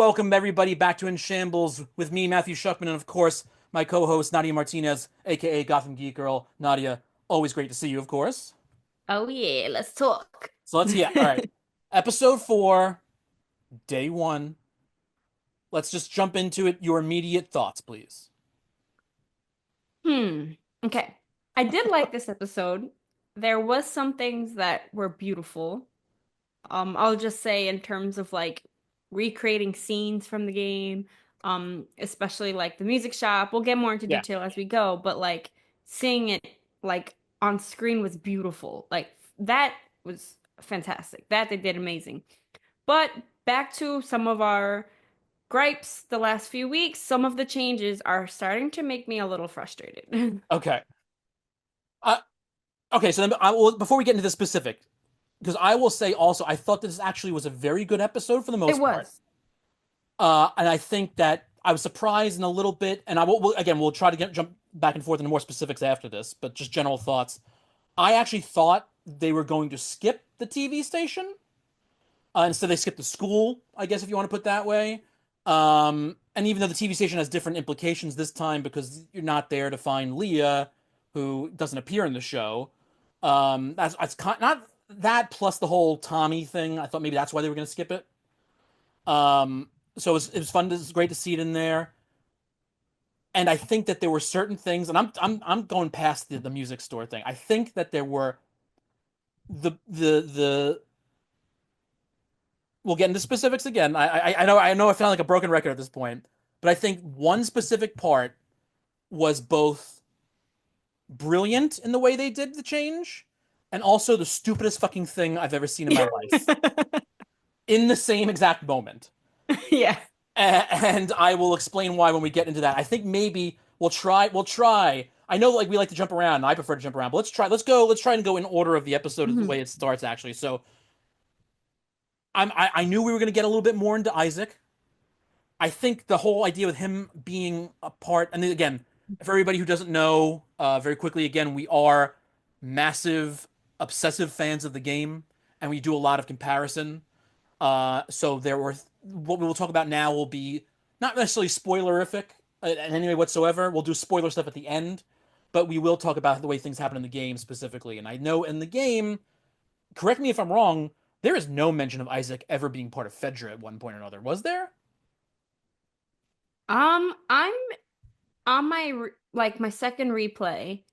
welcome everybody back to In Shambles with me, Matthew Shuckman, and of course, my co-host Nadia Martinez, aka Gotham Geek Girl. Nadia, always great to see you, of course. Oh yeah, let's talk. Yeah, all right. Episode 4, day 1. Let's just jump into it. Your immediate thoughts, please. Hmm. Okay. I did like this episode. There was some things that were beautiful. I'll just say in terms of like recreating scenes from the game, especially like the music shop. We'll get more into Yeah. detail as we go, but like seeing it like on screen was beautiful. Like that was fantastic. That they did amazing. But back to some of our gripes the last few weeks, some of the changes are starting to make me a little frustrated. Okay. Uh, okay, so then I will, before we get into the specific, because I will say also, I thought this actually was a very good episode for the It most part. was. And I think that I was surprised in a little bit, and again, we'll try to jump back and forth into more specifics after this, but just general thoughts. I actually thought they were going to skip the TV station. Instead, they skipped the school, I guess, if you want to put it that way. And even though the TV station has different implications this time because you're not there to find Leah, who doesn't appear in the show. Not that plus the whole Tommy thing. I thought maybe that's why they were going to skip it. So it was fun. It was great to see it in there. And I think that there were certain things, and I'm going past the music store thing. I think that there were the we'll get into specifics again. I know I sound like a broken record at this point, but I think one specific part was both brilliant in the way they did the change, and also the stupidest fucking thing I've ever seen in my life in the same exact moment. Yeah. And I will explain why when we get into that. I think maybe we'll try. I know like we like to jump around, and I prefer to jump around, but let's try and go in order of the episode of the Mhm. way it starts actually. So I knew we were gonna get a little bit more into Isaac. I think the whole idea with him being a part, and then again, for everybody who doesn't know, very quickly, again, we are massive, obsessive fans of the game, and we do a lot of comparison. So there were what we will talk about now will be not necessarily spoilerific in any way whatsoever. We'll do spoiler stuff at the end, but we will talk about the way things happen in the game specifically. And I know in the game, correct me if I'm wrong, there is no mention of Isaac ever being part of Fedra at one point or another. Was there? I'm on like my second replay,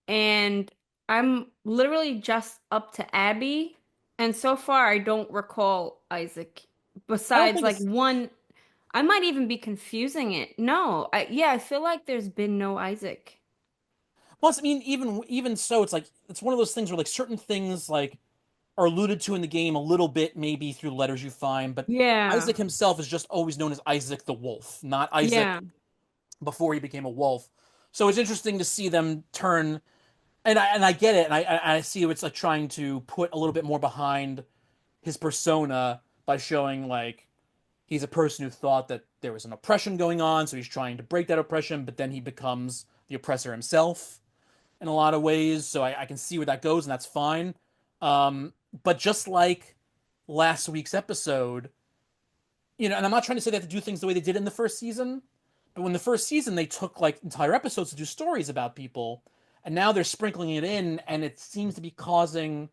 and I'm literally just up to Abby, and so far I don't recall Isaac. I don't Besides think like it's one, I might even be confusing it. No, I feel like there's been no Isaac. Plus, I mean, even so, it's like it's one of those things where like certain things like are alluded to in the game a little bit, maybe through letters you find, but Yeah. Isaac himself is just always known as Isaac the Wolf, not Isaac Yeah. before he became a wolf. So it's interesting to see them turn, and I get it, and I see it's like trying to put a little bit more behind his persona by showing like he's a person who thought that there was an oppression going on, so he's trying to break that oppression, but then he becomes the oppressor himself in a lot of ways. So I can see where that goes, and that's fine. But just like last week's episode, and I'm not trying to say they have to do things the way they did in the first season, but when the first season they took like entire episodes to do stories about people, and now they're sprinkling it in, and it seems to be causing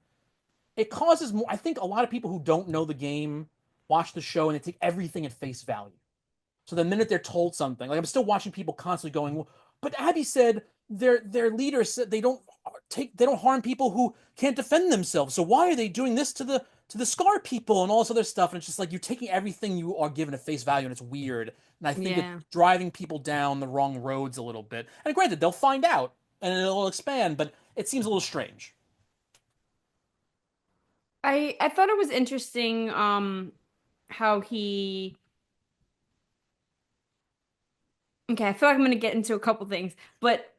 it causes more. I think a lot of people who don't know the game watch the show and they take everything at face value. So the minute they're told something, like I'm still watching people constantly going, well, but Abby said their leader said they don't harm people who can't defend themselves. So why are they doing this to the Scar people and all this other stuff? And it's just like you're taking everything you are given at face value, and it's weird. And I think it's Yeah. driving people down the wrong roads a little bit. And granted, they'll find out and it'll expand, but it seems a little strange. I thought it was interesting how he okay, I feel like I'm gonna get into a couple things, but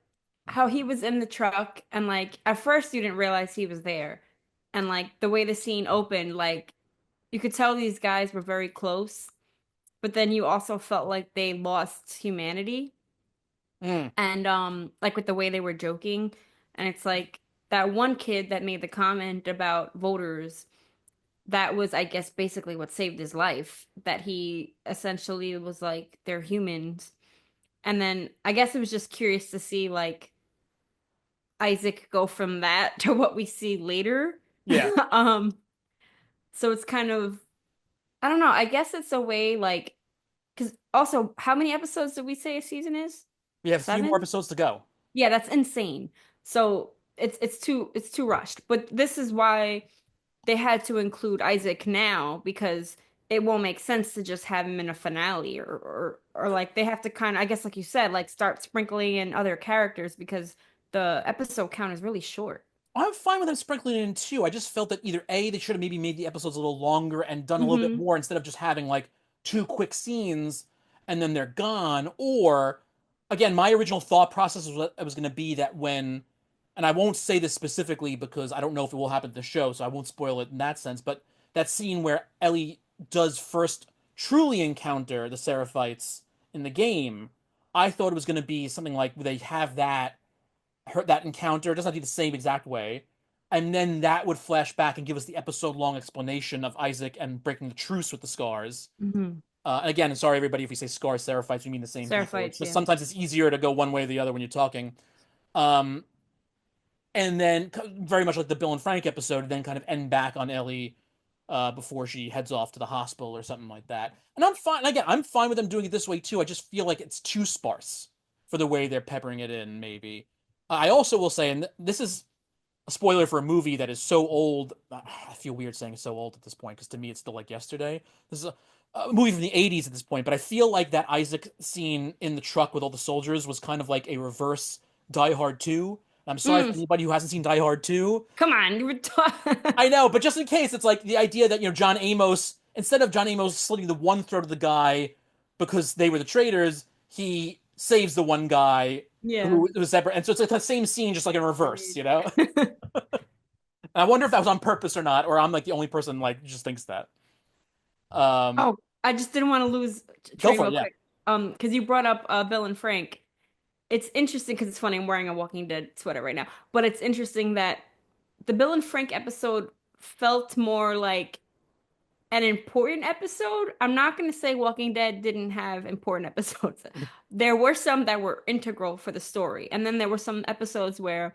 how he was in the truck and like at first you didn't realize he was there. And like the way the scene opened, like you could tell these guys were very close, but then you also felt like they lost humanity. Mm. And like with the way they were joking, and it's like that one kid that made the comment about voters that was, I guess, basically what saved his life, that he essentially was like, they're humans. And then I guess it was just curious to see like Isaac go from that to what we see later. Yeah, Um, so it's kind of, I don't know, I guess it's a way like, because also, how many episodes did we say a season is? we have a few more 7? episodes to go. Yeah, that's insane. So it's too rushed. But this is why they had to include Isaac now because it won't make sense to just have him in a finale or like they have to kind of I guess like you said like start sprinkling in other characters because the episode count is really short. I'm fine with them sprinkling it in too. I just felt that either A, they should have maybe made the episodes a little longer and done a little bit Hmm. more instead of just having like two quick scenes and then they're gone. Or again, my original thought process was it was going to be that when, and I won't say this specifically because I don't know if it will happen to the show, so I won't spoil it in that sense. But that scene where Ellie does first truly encounter the Seraphites in the game, I thought it was going to be something like they have that encounter. It doesn't have to be the same exact way. And then that would flash back and give us the episode long explanation of Isaac and breaking the truce with the Scars. Hmm. And again, sorry everybody if we say Scars, Seraphites, we mean the same people. It's Seraphites, just yeah. sometimes it's easier to go one way or the other when you're talking. Um, and then very much like the Bill and Frank episode, then kind of end back on Ellie before she heads off to the hospital or something like that. And I'm fine. Again, I'm fine with them doing it this way too. I just feel like it's too sparse for the way they're peppering it in. Maybe. I also will say, and this is a spoiler for a movie that is so old. I feel weird saying it's so old at this point because to me it's still like yesterday. This is a movie from the 80s at this point, but I feel like that Isaac scene in the truck with all the soldiers was kind of like a reverse Die Hard 2. I'm sorry for Mm, anybody who hasn't seen Die Hard 2. come on, you were I know, but just in case, it's like the idea that, John Amos, instead of John Amos slitting the one throat of the guy because they were the traitors, he saves the one guy Yeah. who was separate. And so it's like the same scene, just like in reverse. And I wonder if that was on purpose or not, or I'm like the only person like just thinks that. Um, Oh, I just didn't want to lose Go train for real it, yeah. quick. Because you brought up Bill and Frank. It's interesting because it's funny. I'm wearing a Walking Dead sweater right now, but it's interesting that the Bill and Frank episode felt more like an important episode. I'm not going to say Walking Dead didn't have important episodes. There were some that were integral for the story, and then there were some episodes where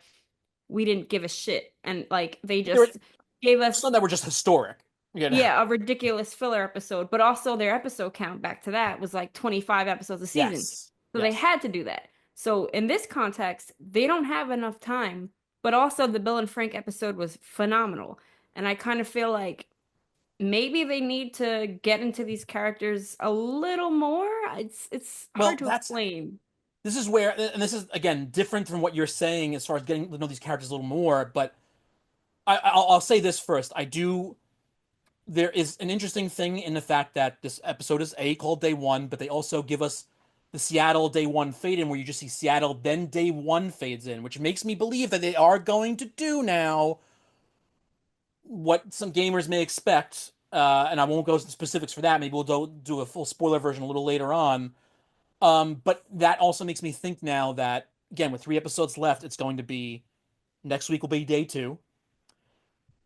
we didn't give a shit, and like they There were just gave us some that were just historic. You know? yeah, a ridiculous filler episode, but also their episode count back to that was like 25 episodes a season. Yes. So they Yes. had to do that. So in this context, they don't have enough time, but also the Bill and Frank episode was phenomenal. And I kind of feel like maybe they need to get into these characters a little more. It's hard Well, to explain. this is where, and this is again different from what you're saying as far as getting to know these characters a little more. But I'll say this first. I do. There is an interesting thing in the fact that this episode is called Day One, but they also give us the Seattle Day One fade in, where you just see Seattle, then Day One fades in, which makes me believe that they are going to do now what some gamers may expect. And I won't go into specifics for that. Maybe we'll do a full spoiler version a little later on. But that also makes me think now that again, with 3 episodes left, it's going to be next week will be Day Two.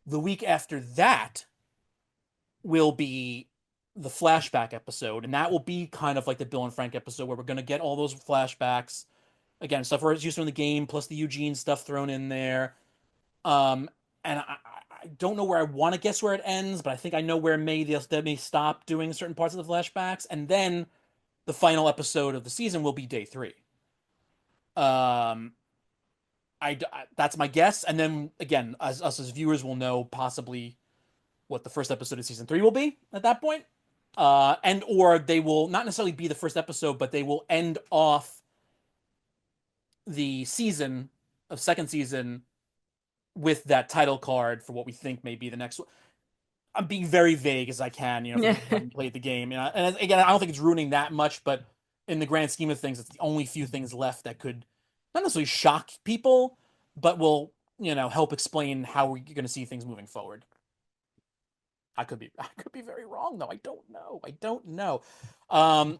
The week after that will be the flashback episode, and that will be kind of like the Bill and Frank episode where we're going to get all those flashbacks again, stuff where it's used in the game, plus the Eugene stuff thrown in there. Um, and I don't know where I want to guess where it ends, but I think I know where they may stop doing certain parts of the flashbacks, and then the final episode of the season will be Day Three. Um, that's my guess, and then again, as us as viewers will know possibly what the first episode of season 3 will be at that point. And or they will not necessarily be the first episode, but they will end off the season of second season with that title card for what we think may be the next one. I'm being very vague as I can, for Yeah. people who haven't played the game. And again, I don't think it's ruining that much, but in the grand scheme of things, it's the only few things left that could not necessarily shock people, but will, help explain how we're going to see things moving forward. I could be very wrong though. I don't know. I don't know.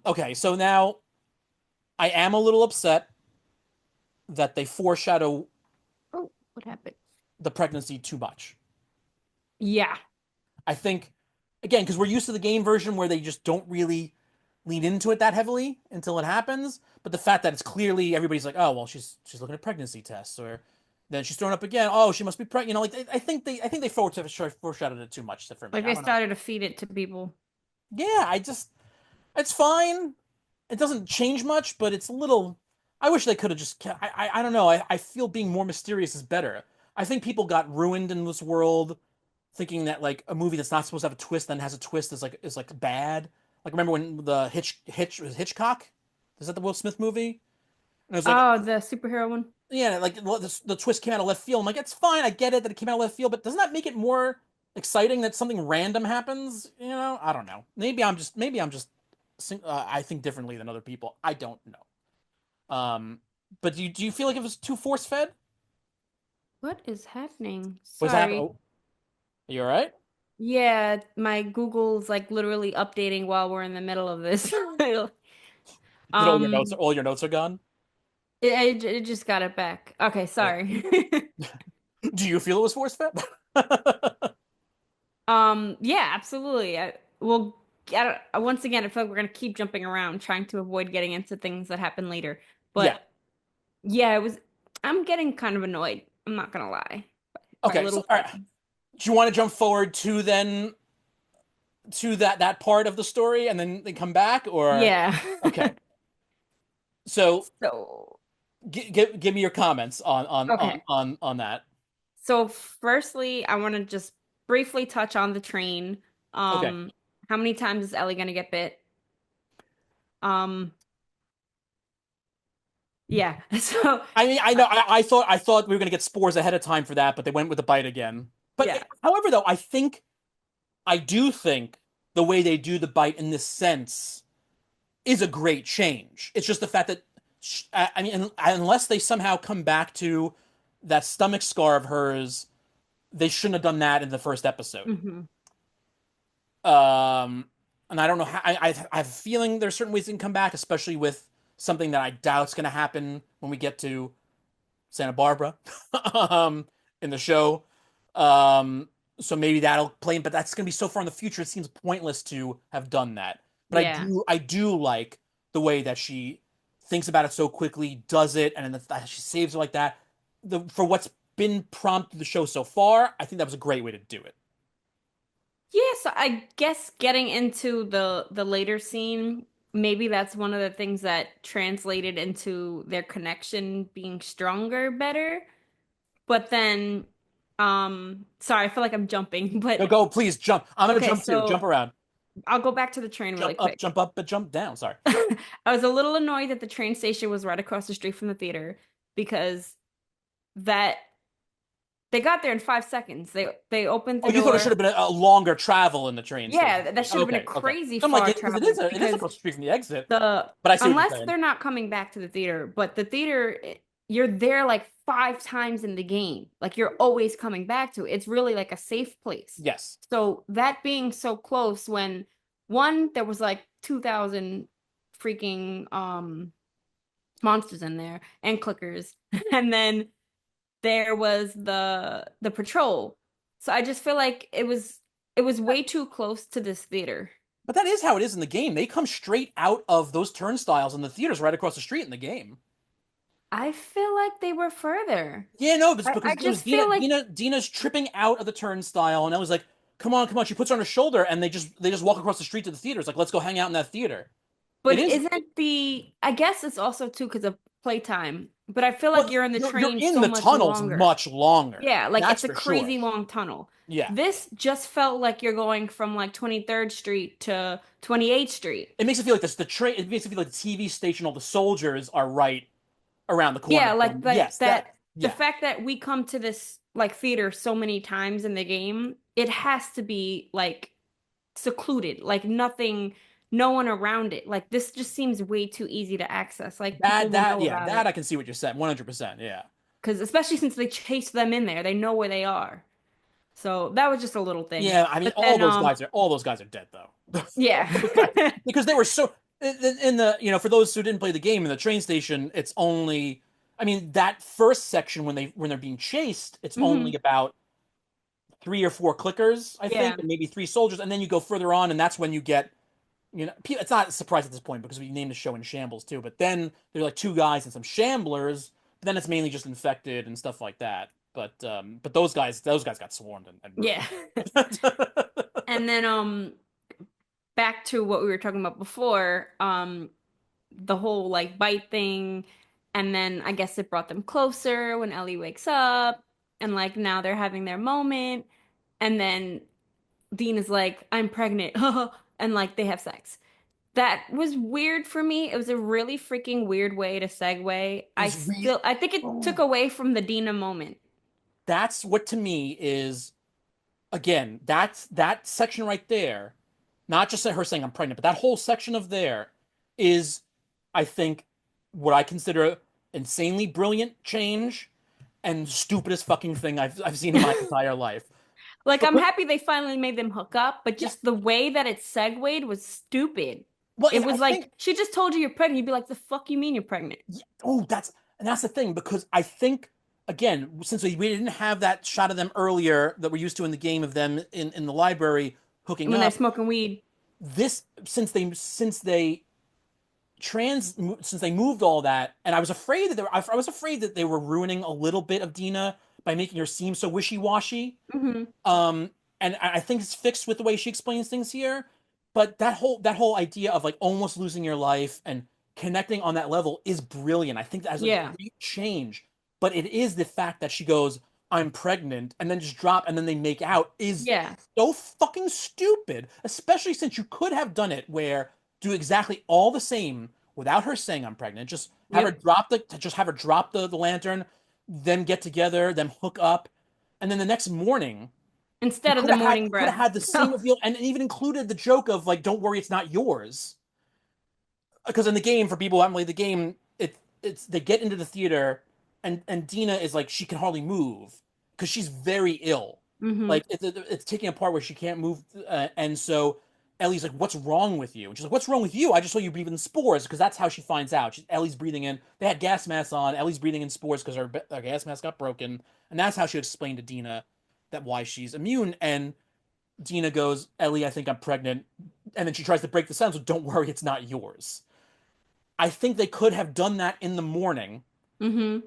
Okay, so now I am a little upset that they foreshadow Oh, what happened? the pregnancy too much. Yeah. I think again because we're used to the game version where they just don't really lean into it that heavily until it happens. But the fact that it's clearly everybody's like, oh well, she's looking at pregnancy tests, or then she's thrown up again. Oh, she must be pregnant. You know, like I think they foreshadowed it too much for me. Like I they don't know. started to feed it to people. Yeah, I just it's fine. It doesn't change much, but it's a little. I wish they could have just. I don't know. I feel being more mysterious is better. I think people got ruined in this world thinking that like a movie that's not supposed to have a twist then has a twist is like bad. Like remember when the Hitch was Hitchcock? Is that the Will Smith movie? And it was like Oh, the superhero one? yeah, like the twist came out of left field. I'm like, it's fine. I get it that it came out of left field, but doesn't that make it more exciting that something random happens? You know, I don't know. Maybe I'm just I think differently than other people. I don't know. But do you feel like it was too force fed? What is happening? Was that? Sorry. Oh, you all right? Yeah, my Google's like literally updating while we're in the middle of this. Did Um, all your notes are gone? it just got it back. Okay, Yeah. sorry. Do you feel it was force fed? Yeah, absolutely. Well, once again, I feel like we're gonna keep jumping around, trying to avoid getting into things that happen later. Yeah. But yeah, it was. I'm getting kind of annoyed. I'm not gonna lie, by Okay. So little all right. things. Do you want to jump forward to then to that part of the story and then come back or Yeah. okay. So So, give me your comments okay. on that. So, firstly, I want to just briefly touch on the train. Okay. Um, how many times is Ellie gonna get bit? Um, yeah. So, I mean, I uh, know I thought we were gonna get spores ahead of time for that, but they went with the bite again. But yeah. however, though, I do think the way they do the bite in this sense is a great change. It's just the fact that I mean, unless they somehow come back to that stomach scar of hers, they shouldn't have done that in the first episode. Hmm. Um, and I don't know how. I have a feeling there's certain ways they can come back, especially with something that I doubt's going to happen when we get to Santa Barbara, um, in the show. Um, so maybe that'll play, but that's going to be so far in the future. It seems pointless to have done that. But Yeah. I do like the way that she thinks about it so quickly, does it, and then she saves it like that. For what's been prompted the show so far, I think that was a great way to do it. Yeah, so I guess getting into the later scene, maybe that's one of the things that translated into their connection being stronger better. But then, sorry, I feel like I'm jumping, No, but go, please jump. I'm gonna okay, jump too. Jump so around. I'll go back to the train really quick. Jump up, but jump down. Sorry. I was a little annoyed that the train station was right across the street from the theater because that they got there in 5 seconds. They opened Oh, the you thought it should door. have been a longer travel in the train station. Yeah, that should have been a Okay, okay. crazy I'm like, far because travel it is because across the street from the exit. the But I see what you're unless saying. they're not coming back to the theater, but the theater you're there like 5 times in the game. Like you're always coming back to it. It's really like a safe place. Yes. So that being so close when one there was like 2000 freaking monsters in there and clickers and then there was the patrol. So I just feel like it was way too close to this theater. But that is how it is in the game. They come straight out of those turnstiles in the theaters right across the street in the game. I feel like they were further. Yeah, no, it's I because it was just feel like, Dina's tripping out of the turnstile, and I was like, come on, come on. She puts her on her shoulder, and they just walk across the street to the theater. It's like, let's go hang out in that theater. It but is isn't I guess it's also too because of playtime, but I feel like well, you're in the you're train in so the much tunnels longer. much longer. Yeah, like That's it's a for sure. crazy long tunnel. Yeah. This just felt like you're going from like 23rd Street to 28th Street. It makes it feel like this the train it makes it feel like the TV station, all the soldiers are right around the corner Yeah, from like yes, that that the yeah. fact that we come to this like theater so many times in the game, it has to be like secluded, like nothing, no one around it. Like this just seems way too easy to access. Like people will know about That it. I can see what you're saying. 100%. Yeah. Because especially since they chase them in there, they know where they are. So that was just a little thing. Yeah, I mean But then all those guys are dead though. yeah. Those guys, because they were so in the for those who didn't play the game in the train station, it's only I mean that first section when they're being chased, it's Hmm. only about three or four clickers, I Yeah. think, and maybe three soldiers, and then you go further on, and that's when you get, it's not a surprise at this point because we named the show In Shambles too. But then there's like two guys and some shamblers. But then it's mainly just infected and stuff like that. But those guys got swarmed and Yeah. murdered. And then back to what we were talking about before, the whole like bite thing, and then I guess it brought them closer when Ellie wakes up, and like now they're having their moment, and then Dean is like, I'm pregnant, and like they have sex. That was weird for me. It was a really freaking weird way to segue. Is re I think it took oh, away from the Dina moment. that's what to me is again, that's that section right there, not just her saying I'm pregnant, but that whole section of there is, I think, what I consider insanely brilliant change and stupidest fucking thing I've seen in my entire life. Like, I'm Because, happy they finally made them hook up, but yeah, just the way that it segued was stupid. well, It and I was think, like, she just told you you're pregnant. You'd be like, the fuck you mean you're pregnant? yeah, oh, that's the thing because I think again, since we didn't have that shot of them earlier that we're used to in the game of them in the library hooking When they're up, smoking weed. this since they moved all that, and I was afraid that they were ruining a little bit of Dina by making her seem so wishy-washy. Hmm. Um, and I think it's fixed with the way she explains things here. But that whole idea of like almost losing your life and connecting on that level is brilliant. I think that has a Yeah. great change. But it is the fact that she goes, "I'm pregnant," and then just drop, and then they make out is Yeah. so fucking stupid. Especially since you could have done it where do exactly all the same without her saying I'm pregnant. Yep. Just have her drop the lantern, then get together, then hook up, and then the next morning Instead of the morning you could have breath. had the same reveal, and it even included the joke of like, "Don't worry, it's not yours." Because in the game, for people who haven't played the game, it's they get into the theater, and Dina is like she can hardly move because she's very ill. Hmm. Like it's taking a part where she can't move, and so Ellie's like, "What's wrong with you?" And she's like, "What's wrong with you? I just saw you breathing spores." Because that's how she finds out. Ellie's breathing in. They had gas masks on. Ellie's breathing in spores because her gas mask got broken, and that's how she explained to Dina that why she's immune. And Dina goes, "Ellie, I think I'm pregnant," and then she tries to break the silence. So don't worry, it's not yours. I think they could have done that in the morning Hmm.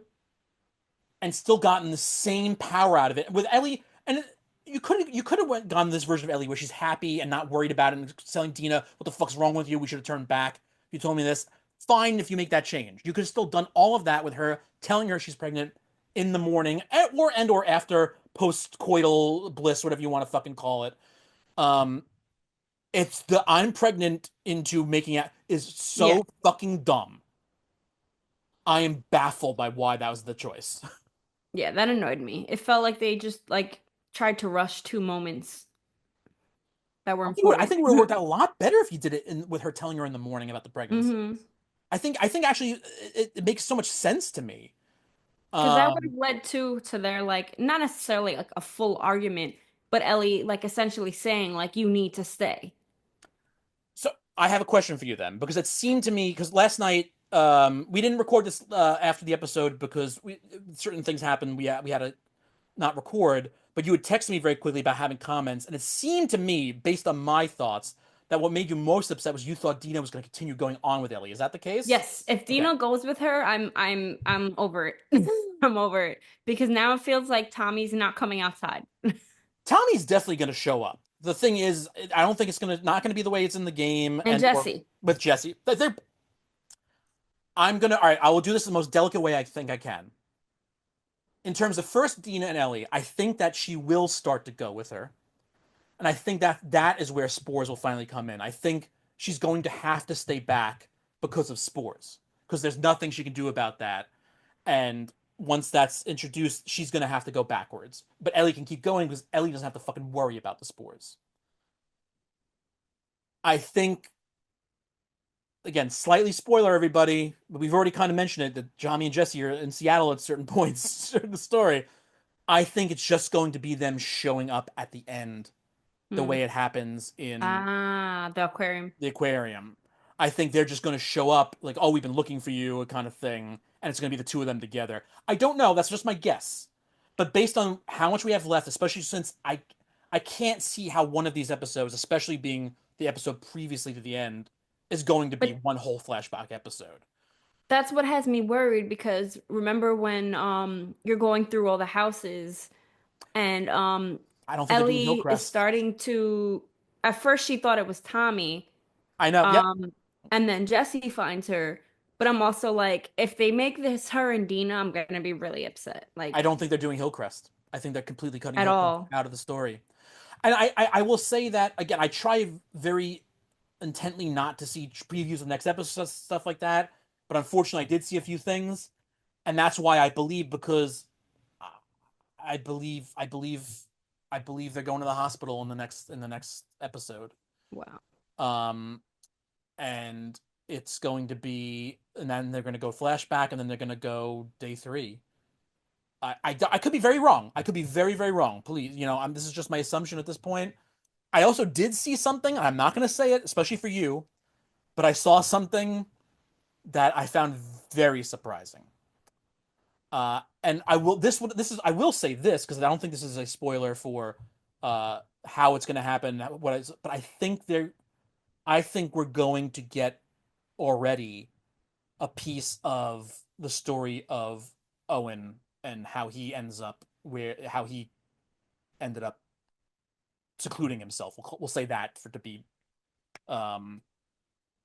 and still gotten the same power out of it with Ellie. And you could have gone this version of Ellie where she's happy and not worried about it and telling Dina, "What the fuck's wrong with you? We should have turned back. You told me this." Fine if you make that change. You could have still done all of that with her telling her she's pregnant in the morning or after post-coital bliss, whatever you want to fucking call it. Um, it's the I'm pregnant into making it is Yeah. so fucking dumb. I am baffled by why that was the choice. Yeah, that annoyed me. It felt like they just like tried to rush two moments that were I important. think it would have worked out a lot better if you did it with her telling her in the morning about the pregnancy. Hmm. I think actually it makes so much sense to me. Because that would have Um, led to their like not necessarily like a full argument, but Ellie like essentially saying like you need to stay. so I have a question for you then, because it seemed to me because last night we didn't record this after the episode because certain things happened. We had to not record, but you would text me very quickly about having comments, and it seemed to me, based on my thoughts, that what made you most upset was you thought Dina was going to continue going on with Ellie. Is that the case? Yes, if Okay. Dino goes with her, I'm over it. I'm over it because now it feels like Tommy's not coming outside. Tommy's definitely going to show up. The thing is, I don't think it's not going to be the way it's in the game And and or Jesse. with Jesse. I'm gonna all right. I will do this the most delicate way I think I can. In terms of first Dina and Ellie, I think that she will start to go with her, and I think that that is where spores will finally come in. I think she's going to have to stay back because of spores, because there's nothing she can do about that. And once that's introduced, she's going to have to go backwards. But Ellie can keep going because Ellie doesn't have to fucking worry about the spores. I think, again, slightly spoiler everybody, but we've already kind of mentioned it that Johnny and Jesse are in Seattle at certain points in the story. I think it's just going to be them showing up at the end the Hmm. way it happens in Ah, the aquarium. the aquarium. I think they're just going to show up like, "Oh, we've been looking for you," kind of thing, and it's going to be the two of them together. I don't know. That's just my guess. but based on how much we have left, especially since I can't see how one of these episodes, especially being the episode previously to the end, is going to be But one whole flashback episode. that's what has me worried because remember when you're going through all the houses and I don't think they're doing Ellie is Hillcrest. starting to at first she thought it was Tommy. I know. Yep. Um, and then Jesse finds her. But I'm also like, if they make this her and Dina, I'm gonna be really upset. I Like, don't think they're doing Hillcrest. I think they're completely cutting at Hillcrest all. out of the story. And I will say that again. I try very intently not to see previews of next episodes, stuff like that. But unfortunately, I did see a few things, and that's why I believe because I believe I believe I believe they're going to the hospital in the next episode. Wow. Um, and it's going to be, and then they're going to go flashback, and then they're going to go day three. I could be very wrong. I could be very, very wrong. Please, this is just my assumption at this point. I also did see something, and I'm not going to say it, especially for you, but I saw something that I found very surprising. And I will say this because I don't think this is a spoiler for how it's going to happen. But I think we're going to get already a piece of the story of Owen and how he ended up secluding himself. We'll say that for to be um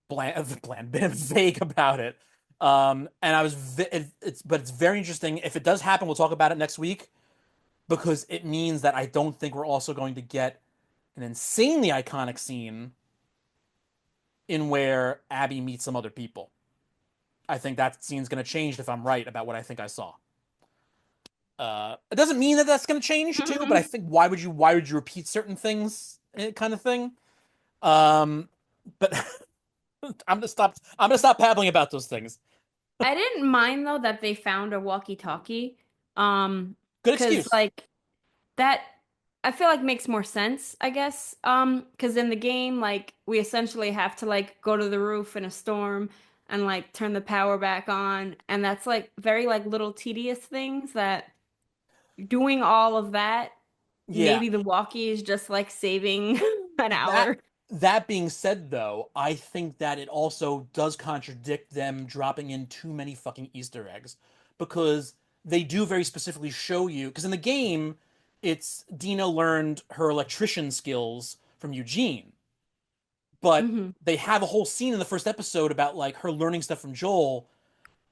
bland, vague about it. And I was but it's very interesting. If it does happen, we'll talk about it next week because it means that I don't think we're also going to get an insanely iconic scene in where Abby meets some other people. I think that scene's going to change if I'm right about what I think I saw. It doesn't mean that that's going to change too, but I Mhm. think why would you repeat certain things, kind of thing. Um, but I'm gonna stop babbling about those things. I didn't mind though that they found a walkie-talkie. Good 'Cause excuse. like that I feel like makes more sense, I guess. 'Cause in the game, like we essentially have to like go to the roof in a storm and like turn the power back on. And that's like very like little tedious things that doing all of that, Yeah. maybe the walkie is just like saving an That hour. that being said, though, I think that it also does contradict them dropping in too many fucking Easter eggs because they do very specifically show you. Because in the game, it's Dina learned her electrician skills from Eugene, but Hmm. they have a whole scene in the first episode about like her learning stuff from Joel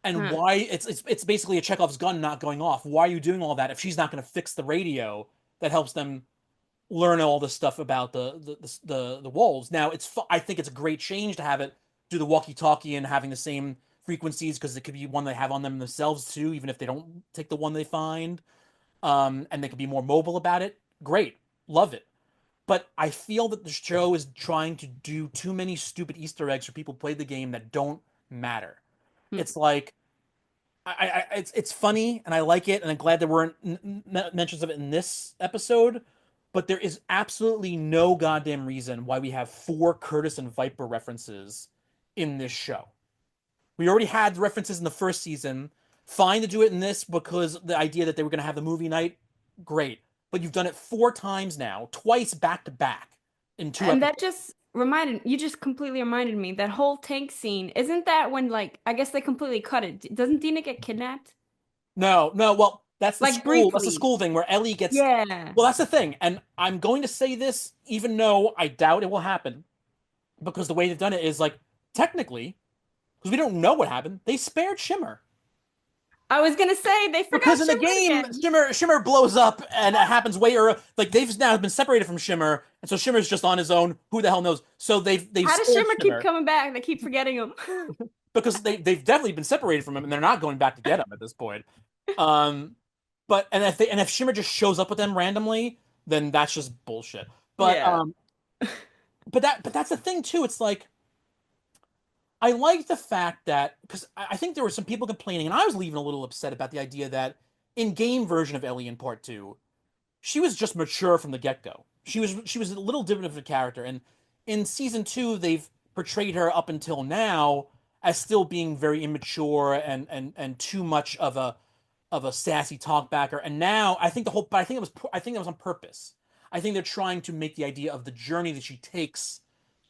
and Huh. why it's basically a Chekhov's gun not going off. Why are you doing all that if she's not going to fix the radio that helps them learn all this stuff about the wolves? Now I think it's a great change to have it do the walkie-talkie and having the same frequencies because it could be one they have on them themselves too, even if they don't take the one they find. And they could be more mobile about it. Great, love it. But I feel that the show is trying to do too many stupid Easter eggs for people who play the game that don't matter. Hmm. It's like it's funny and I like it and I'm glad there weren't mentions of it in this episode. But there is absolutely no goddamn reason why we have four Curtis and Viper references in this show. We already had the references in the first season. Fine to do it in this because the idea that they were going to have the movie night, great. But you've done it four times now, twice back to back in two And that episodes. just you just completely reminded me that whole tank scene. Isn't that when like I guess they completely cut it? Doesn't Dina get kidnapped? No, no. Well, that's the Like school. That's the briefly. school thing where Ellie gets. Yeah. Well, that's the thing, and I'm going to say this, even though I doubt it will happen, because the way they've done it is like technically, because we don't know what happened. They spared Shimmer. I was gonna say they Because forgot in the Shimmer game, again. Shimmer blows up, and it happens way early. Like they've now been separated from Shimmer, and so Shimmer's just on his own. Who the hell knows? So they've How does spared Shimmer keep Shimmer coming back? They keep forgetting him. because they've definitely been separated from him, and they're not going back to get him at this point. Um, but and if Shimmer just shows up with them randomly, then that's just bullshit. But Yeah. that's the thing too. It's like I like the fact that because I think there were some people complaining, and I was even a little upset about the idea that in game version of Ellie in Part Two, she was just mature from the get go. She was a little different of a character, and in season two, they've portrayed her up until now as still being very immature and too much of a of a sassy talkbacker, and now I think the whole, but I think that was on purpose. I think they're trying to make the idea of the journey that she takes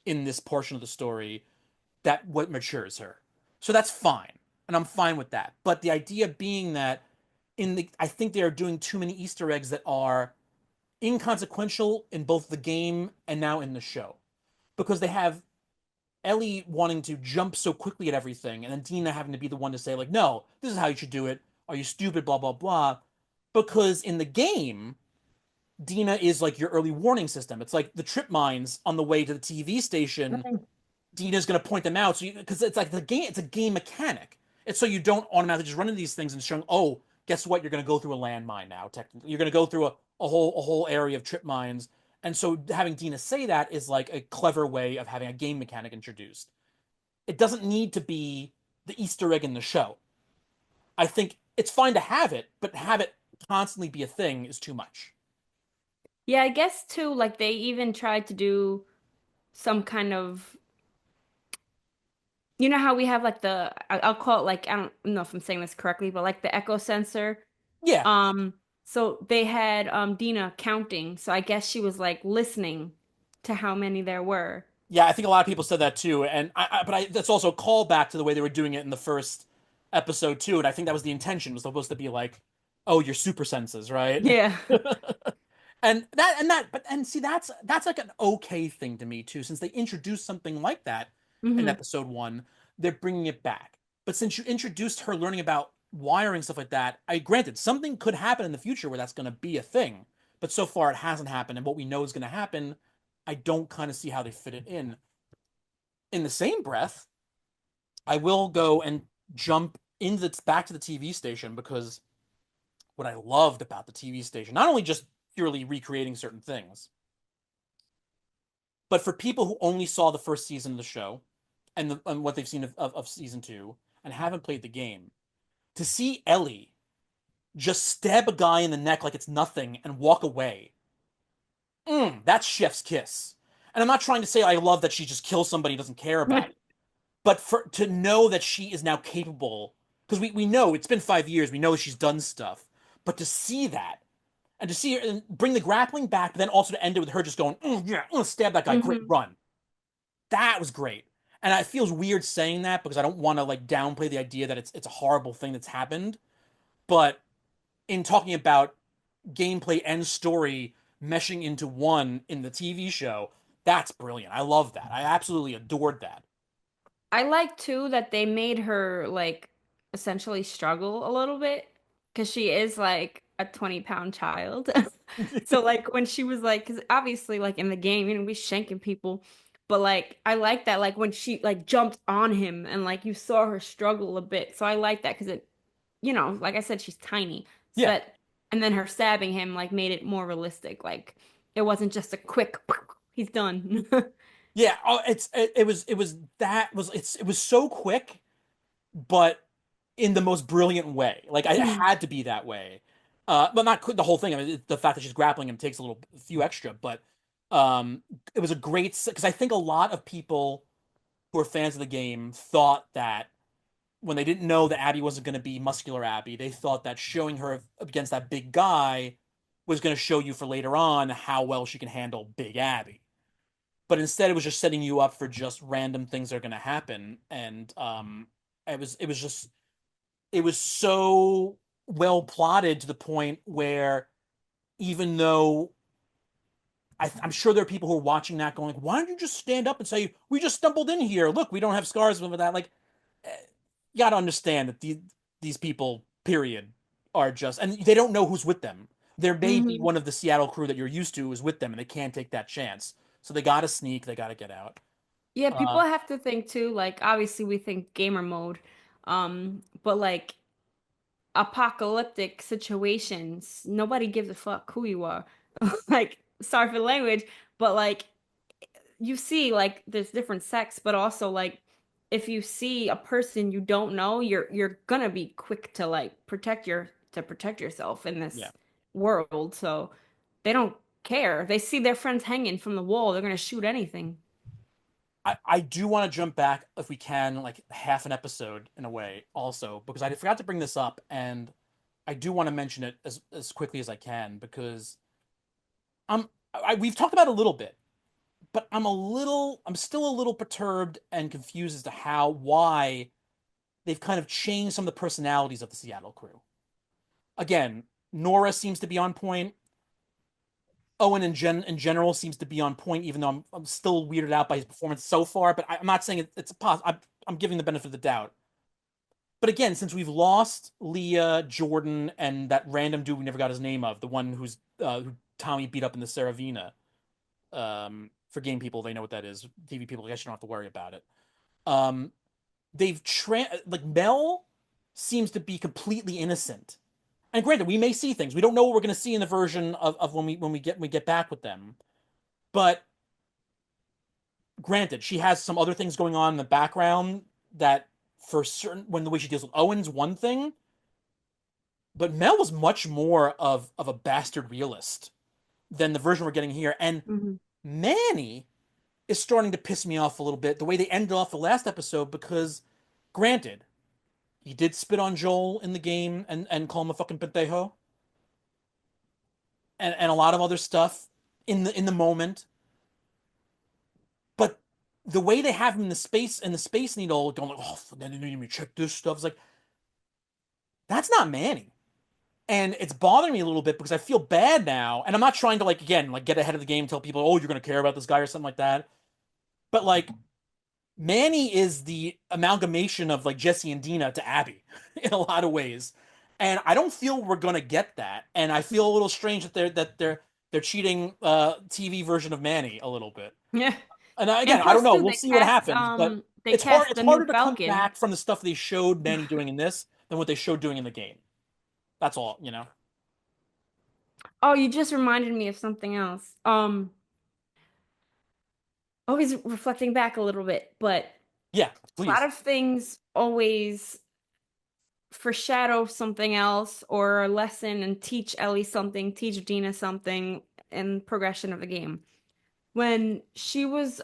in this portion of the story that what matures her. So that's fine, and I'm fine with that. But the idea being that I think they are doing too many Easter eggs that are inconsequential in both the game and now in the show, because they have Ellie wanting to jump so quickly at everything, and then Dina having to be the one to say, like, no, this is how you should do it. Are you stupid? Blah, blah, blah. Because in the game, Dina is like your early warning system. It's like the trip mines on the way to the TV station. Dina's going to point them out. So because it's like the game, it's a game mechanic. It's so you don't automatically just run into these things and show, oh, guess what? You're going to go through a landmine now. Technically, you're going to go through a whole area of trip mines. And so having Dina say that is like a clever way of having a game mechanic introduced. It doesn't need to be the Easter egg in the show. I think it's fine to have it, but have it constantly be a thing is too much. Yeah, I guess too, like they even tried to do some kind of, you know how we have like I'll call it like, I don't know if I'm saying this correctly, but like the echo sensor. Yeah, Um, so they had Dina counting. So I guess she was like listening to how many there were. yeah, I think a lot of people said that too, and that's also a callback to the way they were doing it in the first episode too, and I think that was the intention was supposed to be like, oh, your super senses, right? Yeah. And see, that's like an okay thing to me too, since they introduced something like that in Hmm. episode one, they're bringing it back. But since you introduced her learning about wiring stuff like that, I granted something could happen in the future where that's going to be a thing, but so far it hasn't happened, and what we know is going to happen, I don't kind of see how they fit it in. In the same breath, I will go and jump into back to the TV station because what I loved about the TV station, not only just purely recreating certain things, but for people who only saw the first season of the show and what they've seen of season two and haven't played the game, to see Ellie just stab a guy in the neck like it's nothing and walk away, that's chef's kiss. And I'm not trying to say I love that she just kills somebody and doesn't care about it, but for to know that she is now capable, because we know it's been 5 years, we know she's done stuff, but to see that and to see her and bring the grappling back, but then also to end it with her just going, yeah, I'm gonna stab that guy, great Hmm. run. That was great. And it feels weird saying that because I don't want to like downplay the idea that it's a horrible thing that's happened. But in talking about gameplay and story meshing into one in the TV show, that's brilliant. I love that. I absolutely adored that. I like too that they made her like essentially struggle a little bit because she is like a 20-pound child. So like when she was like, because obviously like in the game, we shanking people, but like I like that like when she like jumped on him and like you saw her struggle a bit. So I like that because it, like I said, she's tiny. So Yeah. that, and then her stabbing him like made it more realistic. Like it wasn't just a quick, he's done. Yeah, oh, it was so quick, but in the most brilliant way. Like it had to be that way. But not the whole thing. I mean, the fact that she's grappling him takes a few extra, but um, it was a great because I think a lot of people who are fans of the game thought that when they didn't know that Abby wasn't going to be muscular Abby, they thought that showing her against that big guy was going to show you for later on how well she can handle big Abby. But instead, it was just setting you up for just random things that are going to happen, and it was so well plotted to the point where even though I'm sure there are people who are watching that going, why don't you just stand up and say, we just stumbled in here. Look, we don't have scars with that. Like, you got to understand that these people, period, are just, and they don't know who's with them. There may be Hmm. one of the Seattle crew that you're used to is with them, and they can't take that chance. So they got to sneak, they got to get out. Yeah, people Uh, have to think too, like obviously we think gamer mode, but like apocalyptic situations, nobody gives a fuck who you are. Like, sorry for the language, but like you see like there's different sects, but also like if you see a person you don't know, you're gonna be quick to like protect yourself in yeah. this world. So they don't care. They see their friends hanging from the wall, they're gonna shoot anything. I do want to jump back if we can, like half an episode in a way, also, because I forgot to bring this up. And I do want to mention it as quickly as I can because we've talked about it a little bit, but I'm still a little perturbed and confused as to why they've kind of changed some of the personalities of the Seattle crew. Again, Nora seems to be on point. Owen in general seems to be on point, even though I'm still weirded out by his performance so far. But I'm not saying it's a I'm giving the benefit of the doubt. But again, since we've lost Leah, Jordan, and that random dude we never got his name of, the one who Tommy beat up in the Saravina. For game people, they know what that is. TV people, I guess you don't have to worry about it. Um, like Mel seems to be completely innocent. And granted, we may see things. We don't know what we're going to see in the version of when we get back with them. But granted, she has some other things going on in the background that for certain when the way she deals with Owen's one thing, but Mel was much more of a bastard realist than the version we're getting here. And Hmm. Manny is starting to piss me off a little bit the way they ended off the last episode because granted, he did spit on Joel in the game and call him a fucking pendejo and a lot of other stuff in the moment. But the way they have him in the Space Needle going like, oh, then you need me to check this stuff. It's like that's not Manny. And it's bothering me a little bit because I feel bad now. And I'm not trying to like again like get ahead of the game and tell people, oh, you're gonna care about this guy or something like that. But like Manny is the amalgamation of like Jesse and Dina to Abby in a lot of ways. And I don't feel we're gonna get that. And I feel a little strange that they're cheating TV version of Manny a little bit. Yeah. And And again, I don't plus know. too, We'll see what happens, but they cast it's the new harder to come Falcon. back from the stuff they showed Manny doing in this than what they showed doing in the game. That's all, you know. Oh, you just reminded me of something else. Always reflecting back a little bit, but Yeah, a lot please. of things always foreshadow something else or a lesson and teach Ellie something, teach Dina something in progression of the game. When she was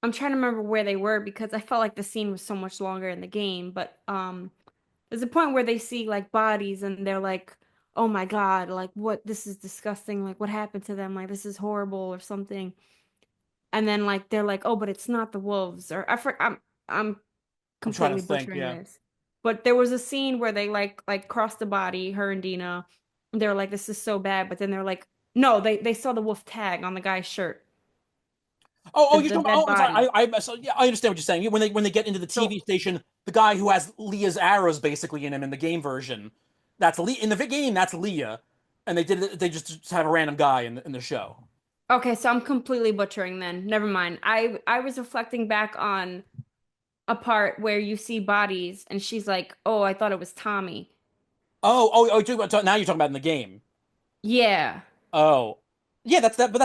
I'm trying to remember where they were because I felt like the scene was so much longer in the game, but there's a point where they see like bodies and they're like, "Oh my God, like what this is disgusting. Like what happened to them? Like this is horrible or something." And then like they're like, "Oh, but it's not the wolves." Or I'm I'm trying to completely think. butchering Yeah. this. But there was a scene where they like crossed the body, her and Dina. And they were like, "This is so bad." But then they're like, "No, they saw the wolf tag on the guy's shirt, Oh, you're the talking about. dead Oh, I'm sorry. body." So, yeah, I understand what you're saying. When they get into the TV So station, the guy who has Leah's arrows basically in him in the game version, that's in the game. That's Leah, and they just have a random guy in the show. okay, so I'm completely butchering then. Never mind. I was reflecting back on a part where you see bodies and she's like, "Oh, I thought it was Tommy." Now you're talking about in the game. Yeah. Oh, yeah, that's that. But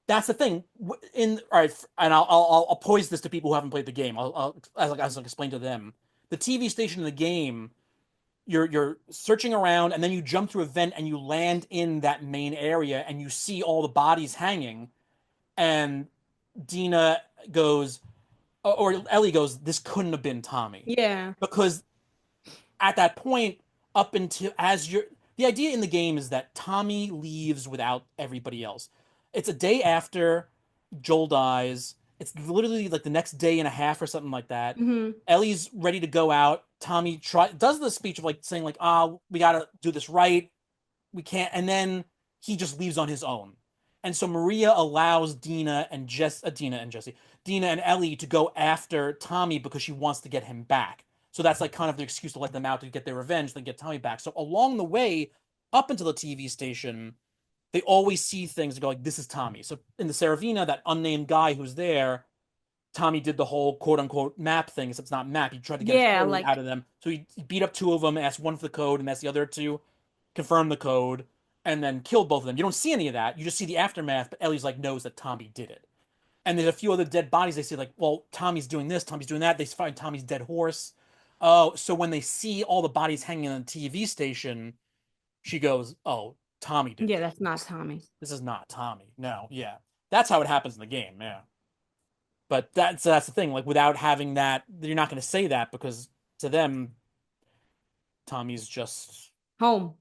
that's the thing. In all right, and I'll pose this to people who haven't played the game. As I'll explain to them. The TV station in the game, you're searching around, and then you jump through a vent, and you land in that main area, and you see all the bodies hanging, and Dina goes, or Ellie goes, "This couldn't have been Tommy," Yeah. because at that point, up until as you're the idea in the game is that Tommy leaves without everybody else. It's a day after Joel dies. It's literally like the next day and a half or something like that. Hmm. Ellie's ready to go out. Tommy does the speech of like saying like, we gotta do this right. We can't, and then he just leaves on his own. And so Maria allows Dina and Ellie to go after Tommy because she wants to get him back. So that's like kind of the excuse to let them out to get their revenge, then get Tommy back. So along the way, up until the TV station, they always see things and go like, "This is Tommy." So in the Saravina, that unnamed guy who's there, Tommy did the whole quote unquote map thing, except it's not map. He tried to get a Yeah, code out like of them. So he beat up two of them, asked one for the code, and asked the other two confirm the code, and then killed both of them. You don't see any of that. You just see the aftermath, but Ellie's like knows that Tommy did it. And there's a few other dead bodies. They say like, well, Tommy's doing this, Tommy's doing that. They find Tommy's dead horse. Oh, so when they see all the bodies hanging on the TV station, she goes, "Oh, Tommy did yeah, this. that's not Tommy. This is not Tommy." No, yeah, that's how it happens in the game. Yeah, but that's the thing. Like without having that, you're not going to say that because to them, Tommy's just Home.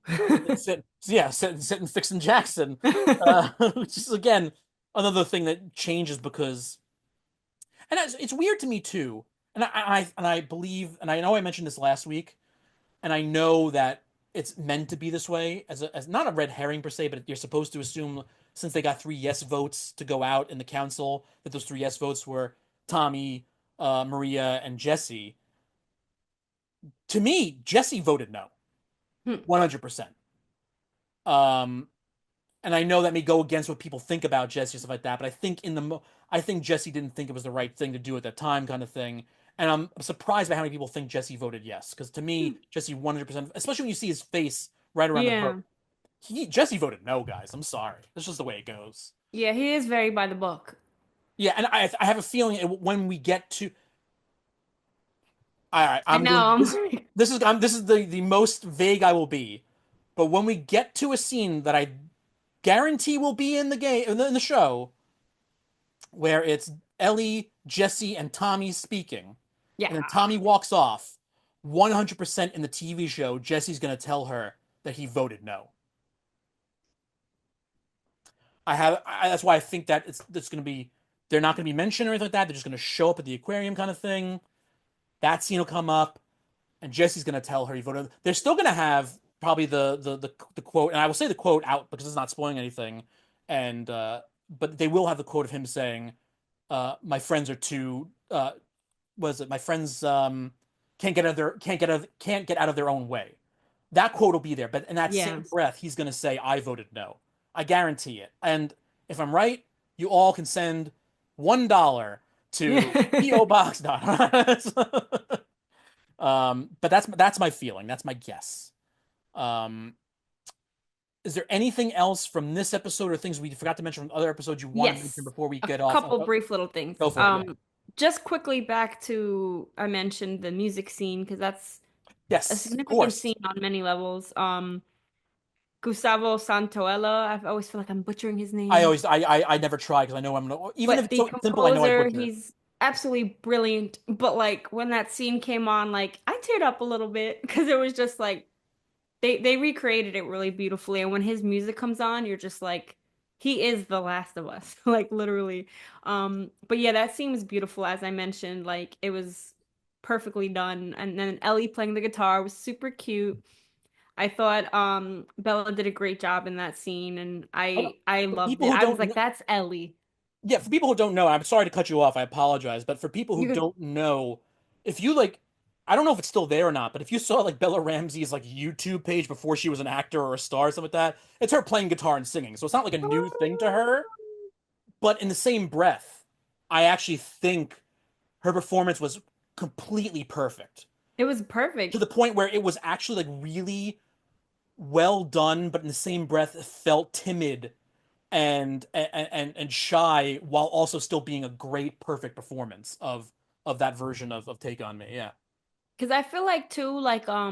sitting fixing Jackson, which is again another thing that changes because, and it's weird to me too. And I believe, and I know I mentioned this last week, and I know that it's meant to be this way as not a red herring per se, but you're supposed to assume since they got three yes votes to go out in the council that those three yes votes were Tommy, Maria, and Jesse. To me, Jesse voted no, Hmm. 100%. Um, and I know that may go against what people think about Jesse and stuff like that, but I think I think Jesse didn't think it was the right thing to do at that time, kind of thing. And I'm surprised by how many people think Jesse voted yes, because to me, Jesse 100%, especially when you see his face right around the vote, Yeah. Jesse voted no, guys. I'm sorry, that's just the way it goes. Yeah, he is very by the book. Yeah, and I have a feeling when we get to, all right, I I'm know. going I'm this like, this is the most vague I will be, but when we get to a scene that I guarantee will be in the game in the show where it's Ellie, Jesse, and Tommy speaking, yeah. and then Tommy walks off. 100% in the TV show, Jesse's gonna tell her that he voted no. That's why I think that it's gonna be they're not gonna be mentioned or anything like that. They're just gonna show up at the aquarium kind of thing. That scene will come up, and Jesse's gonna tell her he voted. They're still gonna have probably the quote, and I will say the quote out because it's not spoiling anything. And but they will have the quote of him saying, "My friends are too was it my friends can't get out of their own way." That quote will be there, but in that Yeah. same breath, he's gonna say, "I voted no." I guarantee it. And if I'm right, you all can send $1 to PO Box. No. But that's my feeling. That's my guess. Um, is there anything else from this episode or things we forgot to mention from other episodes you want to mention Yes. before we A get off? couple brief little things. Go for it. Yeah. Just quickly back to I mentioned the music scene because that's a Yes, of significant course. scene on many levels. Gustavo Santaella, I always feel like I'm butchering his name. I never try because I know I'm gonna, even if But it's the so simple, I know I'd composer, butcher it. he's absolutely brilliant. But like when that scene came on, like I teared up a little bit because it was just like they recreated it really beautifully. And when his music comes on, you're just like, he is the Last of Us, like literally. But yeah, that scene was beautiful, as I mentioned. Like it was perfectly done. And then Ellie playing the guitar was super cute. I thought Bella did a great job in that scene, and I For loved people it. who I was don't like, know, that's Ellie. yeah, for people who don't know, I'm sorry to cut you off. I apologize, but for people who You could don't know, if you like, I don't know if it's still there or not, but if you saw like Bella Ramsey's like YouTube page before she was an actor or a star or something like that, it's her playing guitar and singing. So it's not like a new thing to her. But in the same breath, I actually think her performance was completely perfect it was to perfect. the point where it was actually like really well done, but in the same breath, it felt timid and shy while also still being a great, perfect performance of that version of Take on Me. Yeah. Because I feel like too, like I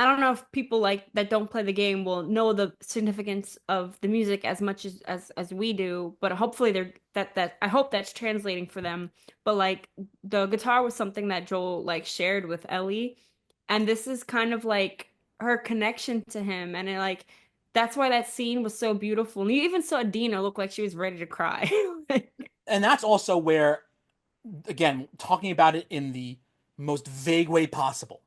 don't know if people like that don't play the game will know the significance of the music as much as we do, but hopefully they're that I hope that's translating for them. But like the guitar was something that Joel like shared with Ellie, and this is kind of like her connection to him, and it like that's why that scene was so beautiful. And you even saw Dina look like she was ready to cry. And that's also where, again, talking about it in the most vague way possible,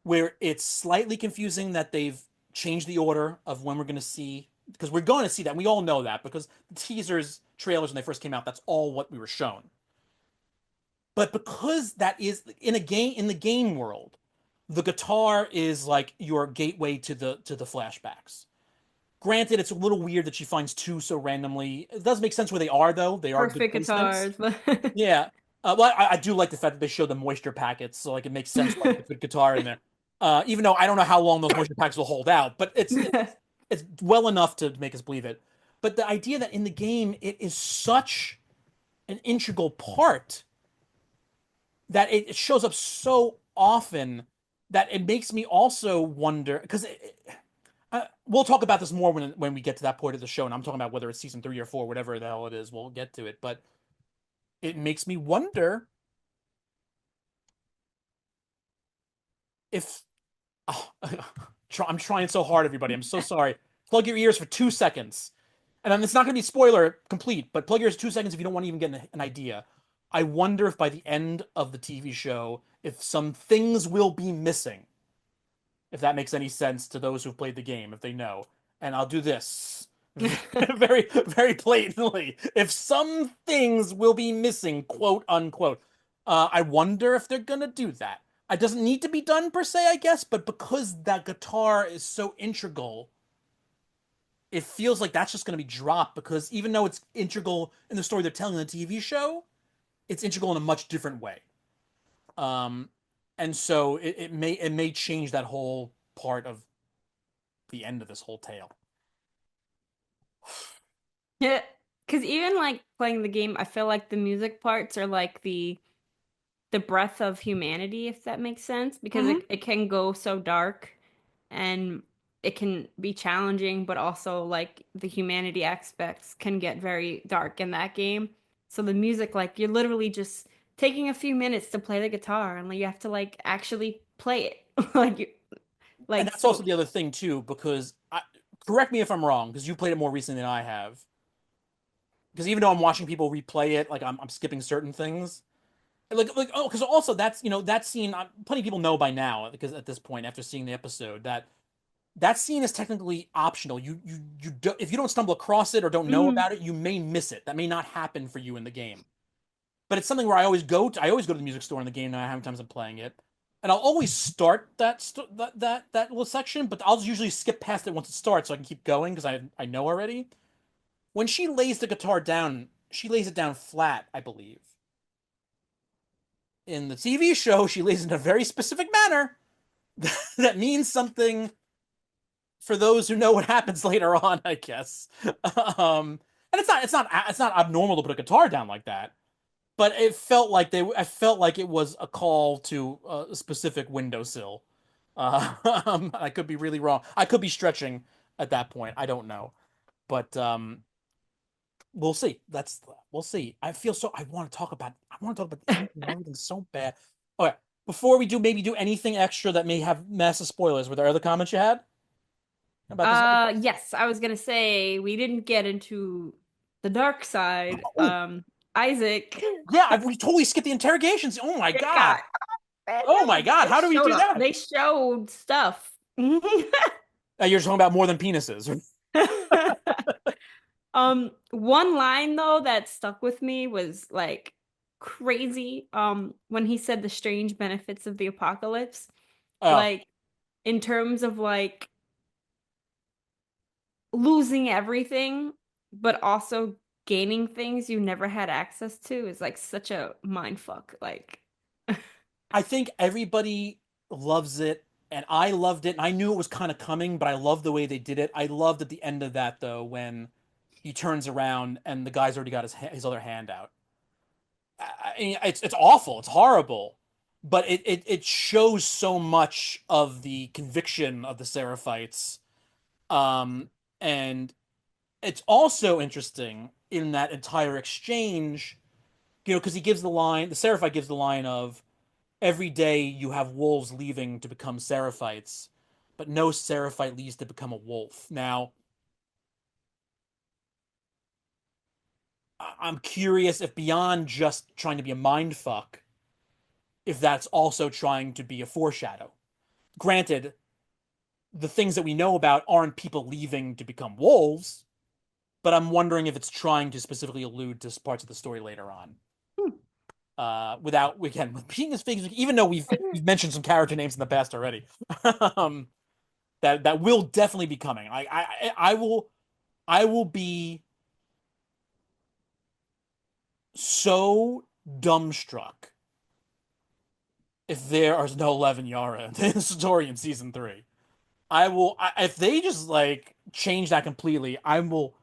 where it's slightly confusing that they've changed the order of when we're going to see, because we're going to see that. And we all know that because the teasers, trailers, when they first came out, that's all what we were shown. But because that is in the game world, the guitar is like your gateway to the flashbacks. Granted, it's a little weird that she finds two so randomly. It does make sense where they are, though. They are good Perfect placements. guitars, but Yeah. Well, I do like the fact that they show the moisture packets, so like it makes sense why they put guitar in there. Even though I don't know how long those moisture packets will hold out, but it's well enough to make us believe it. But the idea that in the game it is such an integral part that it shows up so often that it makes me also wonder because we'll talk about this more when we get to that point of the show, and I'm talking about whether it's season 3 or 4, whatever the hell it is. We'll get to it, but it makes me wonder if oh, I'm trying so hard, everybody. I'm so sorry. Plug your ears for 2 seconds. And then it's not going to be spoiler complete, but plug your ears 2 seconds if you don't want to even get an idea. I wonder if by the end of the TV show, if some things will be missing, if that makes any sense to those who've played the game, if they know. And I'll do this very, very blatantly. If some things will be missing, quote unquote, I wonder if they're gonna do that. It doesn't need to be done per se, I guess, but because that guitar is so integral, it feels like that's just gonna be dropped because even though it's integral in the story they're telling in the TV show, it's integral in a much different way. Um, and so it may change that whole part of the end of this whole tale. Yeah, because even like playing the game, I feel like the music parts are like the breath of humanity, if that makes sense, because Mm-hmm. it can go so dark and it can be challenging, but also like the humanity aspects can get very dark in that game. So the music, like you're literally just taking a few minutes to play the guitar and like, you have to like actually play it. Like you, And like that's also so the other thing too, because correct me if I'm wrong, because you played it more recently than I have. Because even though I'm watching people replay it, like I'm skipping certain things. Like oh, because also that's that scene. Plenty of people know by now because at this point, after seeing the episode, that that scene is technically optional. You do, if you don't stumble across it or don't know Mhm. about it, you may miss it. That may not happen for you in the game. But it's something where I always go to. I always go to the music store in the game now. How many times I'm playing it, and I'll always start that little section, but I'll usually skip past it once it starts so I can keep going because I know already. When she lays the guitar down, she lays it down flat, I believe. In the TV show, she lays it in a very specific manner that means something for those who know what happens later on, I guess. And it's not abnormal to put a guitar down like that, but I felt like it was a call to a specific windowsill. I could be really wrong. I could be stretching at that point. I don't know, but we'll see. We'll see. I want to talk about the ending and everything so bad. Okay, before we do maybe do anything extra that may have massive spoilers, were there other comments you had about this episode? Yes, I was gonna say we didn't get into the dark side. Oh, Isaac, yeah, we totally skipped the interrogations. Oh my it God. got man, Oh my God. they How do we showed do up. that? They showed stuff. You're talking about more than penises. One line though that stuck with me was like crazy. When he said the strange benefits of the apocalypse, Oh, like in terms of like losing everything, but also gaining things you never had access to is like such a mind fuck. Like, I think everybody loves it, and I loved it, and I knew it was kind of coming, but I love the way they did it. I loved at the end of that though when he turns around and the guy's already got his other hand out. It's awful, it's horrible, but it shows so much of the conviction of the Seraphites. Um, and it's also interesting in that entire exchange, because he gives the Seraphite gives the line of every day you have wolves leaving to become Seraphites, but no Seraphite leaves to become a wolf. Now, I'm curious if beyond just trying to be a mind fuck, if that's also trying to be a foreshadow. Granted, the things that we know about aren't people leaving to become wolves, but I'm wondering if it's trying to specifically allude to parts of the story later on. Without again with being as big as even though we've mentioned some character names in the past already, um, that will definitely be coming. I will be so dumbstruck if there are no 11 Yara in the story in season three. If they just like change that completely, I will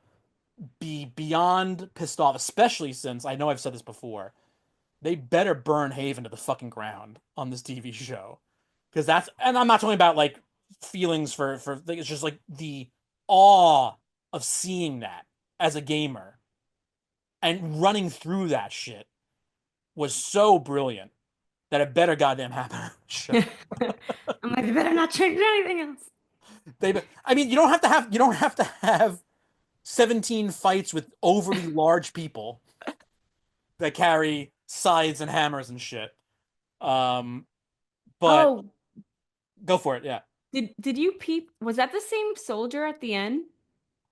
be beyond pissed off, especially since I know I've said this before. They better burn Haven to the fucking ground on this TV show. Because and I'm not talking about like feelings for, it's just like the awe of seeing that as a gamer and running through that shit was so brilliant. that it better goddamn happen on the show. I'm like, they better not change anything else. I mean, you don't have to have 17 fights with overly large people that carry scythes and hammers and shit. Um, but Oh, go for it, yeah. did you peep? Was that the same soldier at the end?